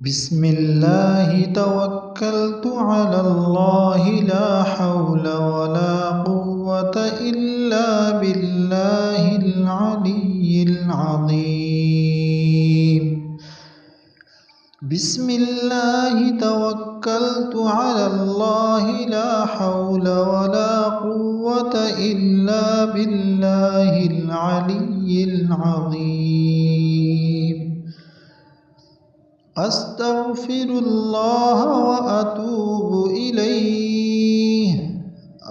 بسم الله توكلت على الله لا حول ولا قوة إلا بالله العلي العظيم. بسم الله توكلت على الله لا حول ولا قوة إلا بالله العلي العظيم. أستغفر الله وأتوب إليه.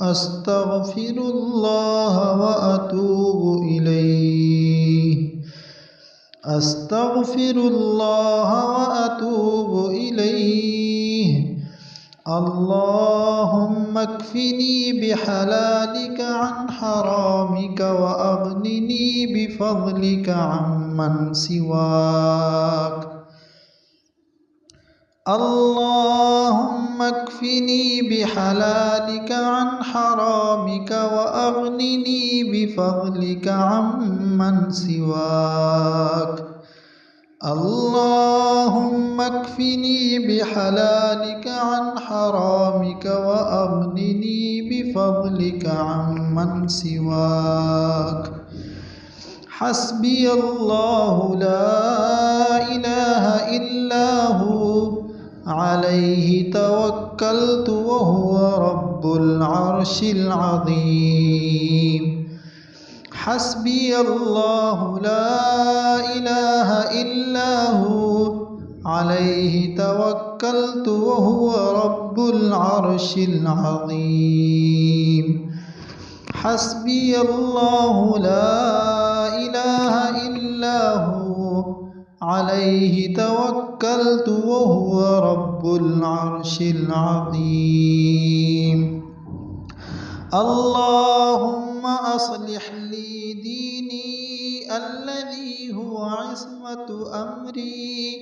أستغفر الله وأتوب إليه. أستغفر الله وأتوب إليه. اللهم اكفني بحلالك عن حرامك وأغنني بفضلك عمن سواك. اللهم اكفني بحلالك عن حرامك وأغنني بفضلك عمن سواك. اللهم اكفني بحلالك عن حرامك وأغنني بفضلك عمن سواك. حسبي الله لا إله إلا هو عليه توكلت وهو رب العرش العظيم. حسبي الله لا إله إلا هو عليه توكلت وهو رب العرش العظيم. حسبي الله لا إله إلا هو عليه توكلت وهو رب العرش العظيم. اللهم أصلح لي ديني الذي هو عصمة أمري،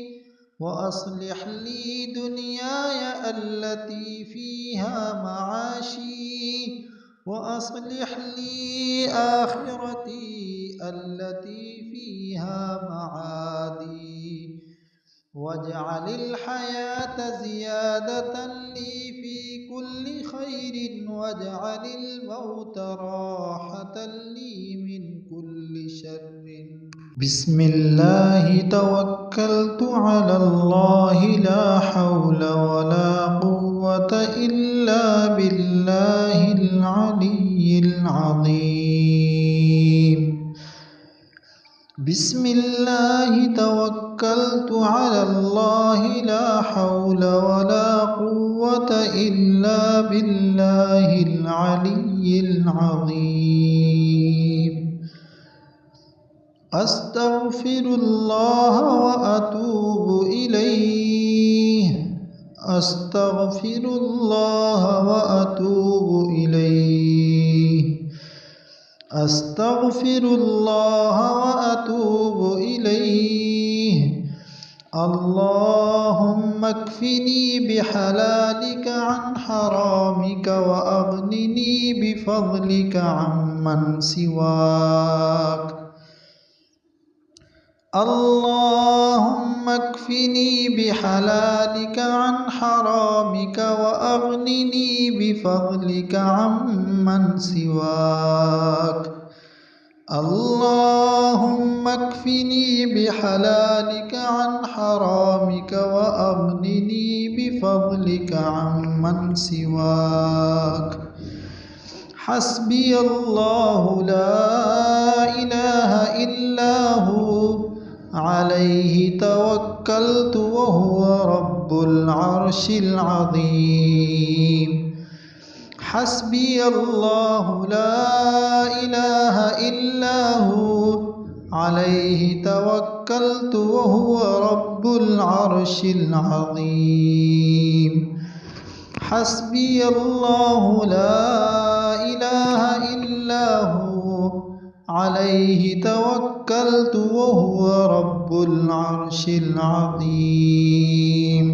وأصلح لي دنياي التي فيها معاشي، وأصلح لي آخرتي التي فيها معادي، واجعل الحياة زيادة لي في كل خير، واجعل الموت راحة لي من كل شر. بسم الله توكلت على الله لا حول ولا قوة إلا بالله العلي العظيم. بسم الله توكلت على الله لا حول ولا قوة إلا بالله العلي العظيم. أستغفر الله وأتوب إليه. أستغفر الله وأتوب إليه. أستغفر الله وأتوب إليه. اللهم اكفني بحلالك عن حرامك وأغنني بفضلك عمن سواك. اللهم اكفني بحلالك عن حرامك وأغنني بفضلك عمن سواك. اللهم اكفني بحلالك عن حرامك وأغنني بفضلك عمن سواك. حسبي الله لا إله إلا هو عليه توكلت وهو رب العرش العظيم. حسبي الله لا إله إلا هو عليه توكلت وهو رب العرش العظيم. حسبي الله لا إله إلا هو عليه توكلت وهو رب العرش العظيم.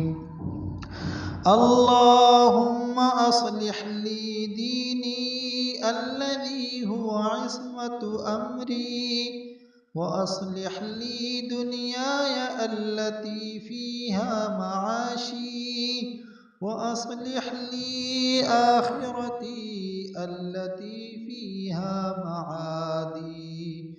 اللهم أصلح لي ديني الذي هو عصمة أمري، وأصلح لي دنياي التي فيها معاشي وأصلح لي آخرتي التي فيها معادي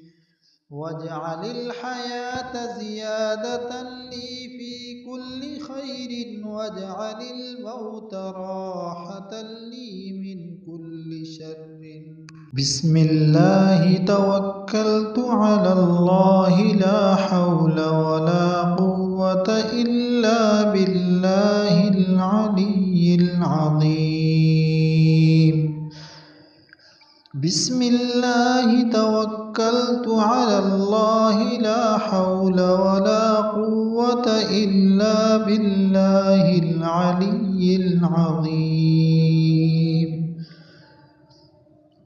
واجعل الحياة زيادة لي في كل خير واجعل الموت راحة لي من كل شر. بسم الله توكلت على الله لا حول ولا قوة إلا بالله العلي العظيم. بسم الله توكلت على الله لا حول ولا قوة إلا بالله العلي العظيم.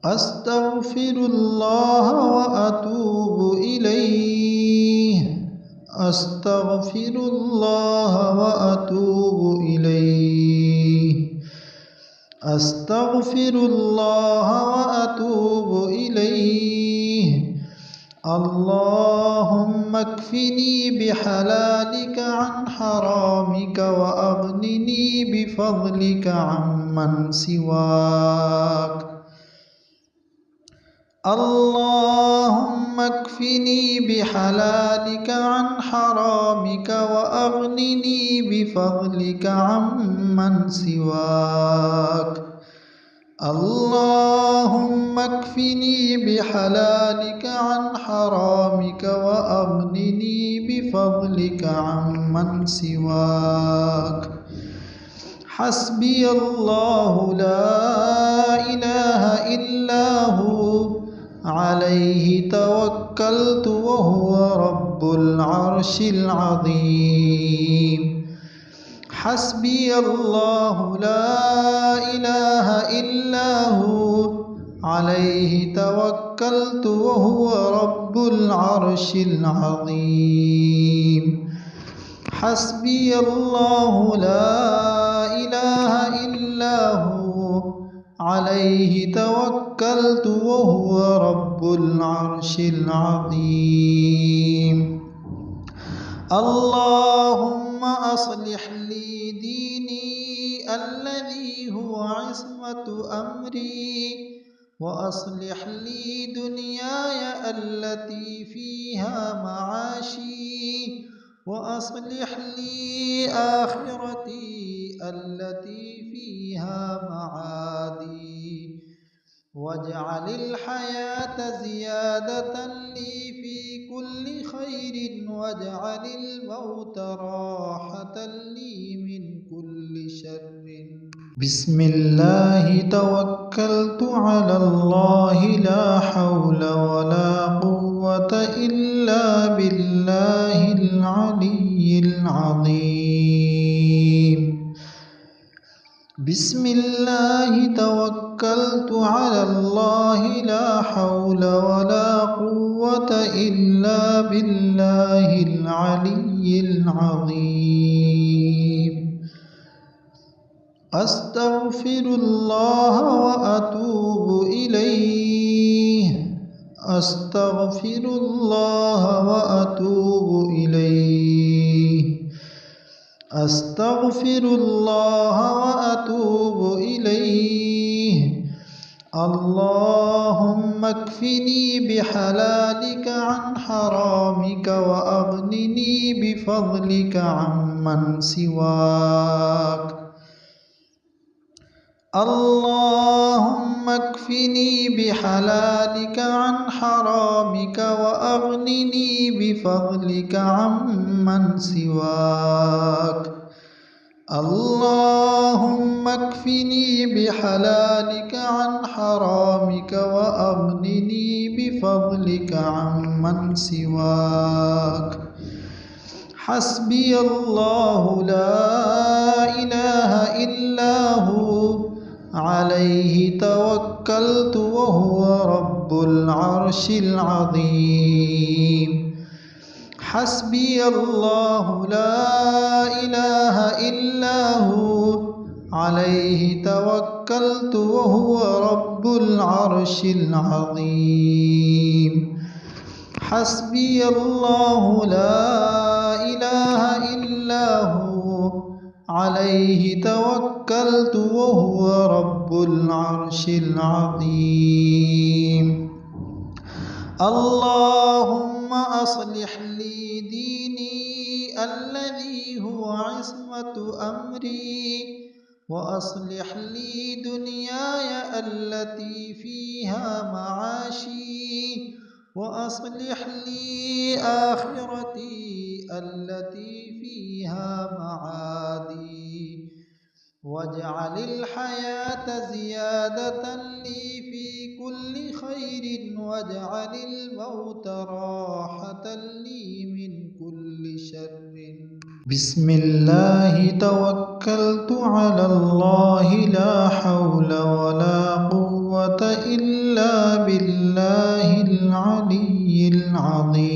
أستغفر الله وأتوب إليه أستغفر الله وأتوب إليه أستغفر الله وأتوب إليه. اللهم اكفني بحلالك عن حرامك وأغنني بفضلك عمن سواك. اللهم اكفني بحلالك عن حرامك وأغنني بفضلك عمن سواك. اللهم اكفني بحلالك عن حرامك وأغنني بفضلك عمن سواك. حسبي الله لا إله إلا هو عليه توكلت وهو رب العرش العظيم. حسبي الله لا إله إلا هو عليه توكلت وهو رب العرش العظيم. حسبي الله لا إله إلا هو عليه توكلت وهو رب العرش العظيم. اللهم أصلح لي ديني الذي هو عصمة أمري وأصلح لي دنياي التي فيها معاشي وأصلح لي آخرتي التي فيها معادي واجعل الحياة زيادة لي في كل خير واجعل الموت راحة لي من كل شر. بسم الله توكلت على الله لا حول ولا قوة إلا بالله العلي العظيم. بسم الله توكلت على الله لا حول ولا قوة إلا بالله العلي العظيم. أستغفر الله وأتوب إليه أستغفر الله وأتوب إليه أستغفر الله وأتوب إليه. اللهم اكفني بحلالك عن حرامك وأغنني بفضلك عمن سواك. اللهم اكفني بحلالك عن حرامك وأغنني بفضلك عمن سواك. اللهم اكفني بحلالك عن حرامك وأغنني بفضلك عمن سواك. حسبي الله لا إله إلا هو عليه توكلت وهو رب العرش العظيم. حسبي الله لا إله إلا هو عليه توكلت وهو رب العرش العظيم. حسبي الله لا إله إلا هو عليه توكلت وهو رب العرش العظيم اللهم أصلح لي ديني الذي هو عصمة أمري وأصلح لي دنياي التي فيها معاشي وأصلح لي آخرتي التي فيها معادي واجعل الحياة زيادة لي في كل خير واجعل الموت راحة لي من كل شر بسم الله توكلت على الله لا حول ولا قوة إلا بالله العلي العظيم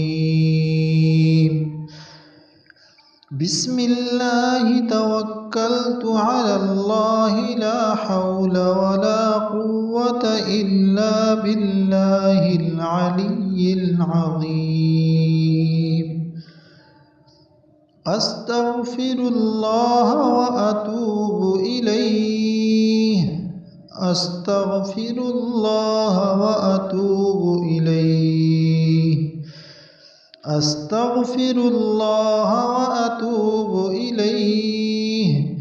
بسم الله توكلت على الله لا حول ولا قوة إلا بالله العلي العظيم أستغفر الله وأتوب إليه أستغفر الله وأتوب إليه أستغفر الله وأتوب إليه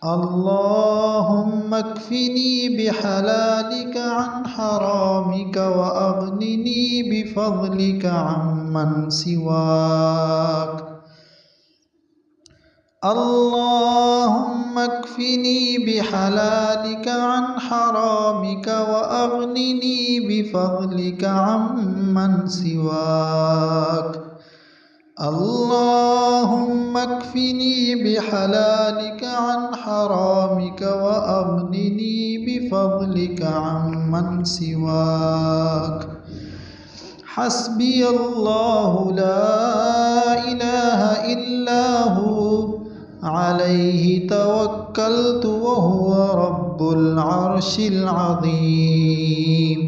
اللهم اكفني بحلالك عن حرامك وأغنني بفضلك عمن سواك اللهم اكفني بحلالك عن حرامك وأغنني بفضلك عمن سواك اللهم اكفني بحلالك عن حرامك وأغنني بفضلك عمن سواك حسبي الله لا إله إلا هو عليه توكلت وهو رب العرش العظيم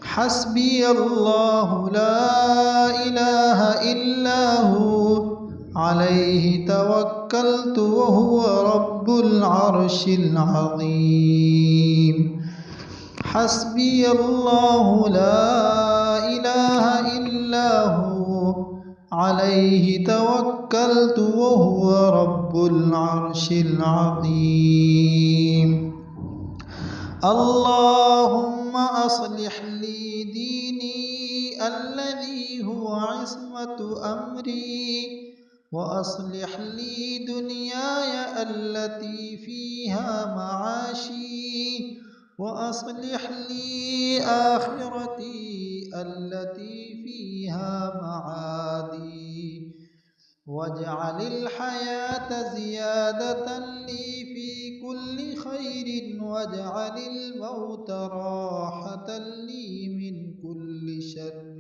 حسبي الله لا إله إلا هو عليه توكلت وهو رب العرش العظيم حسبي الله لا إله إلا هو عليه توكلت وهو رب العرش العظيم اللهم أصلح لي ديني الذي هو عصمة أمري وأصلح لي دنياي التي فيها معاشي وأصلح لي آخرتي التي فيها معادي واجعل الحياة زيادة لي في كل خير واجعل الموت راحة لي من كل شر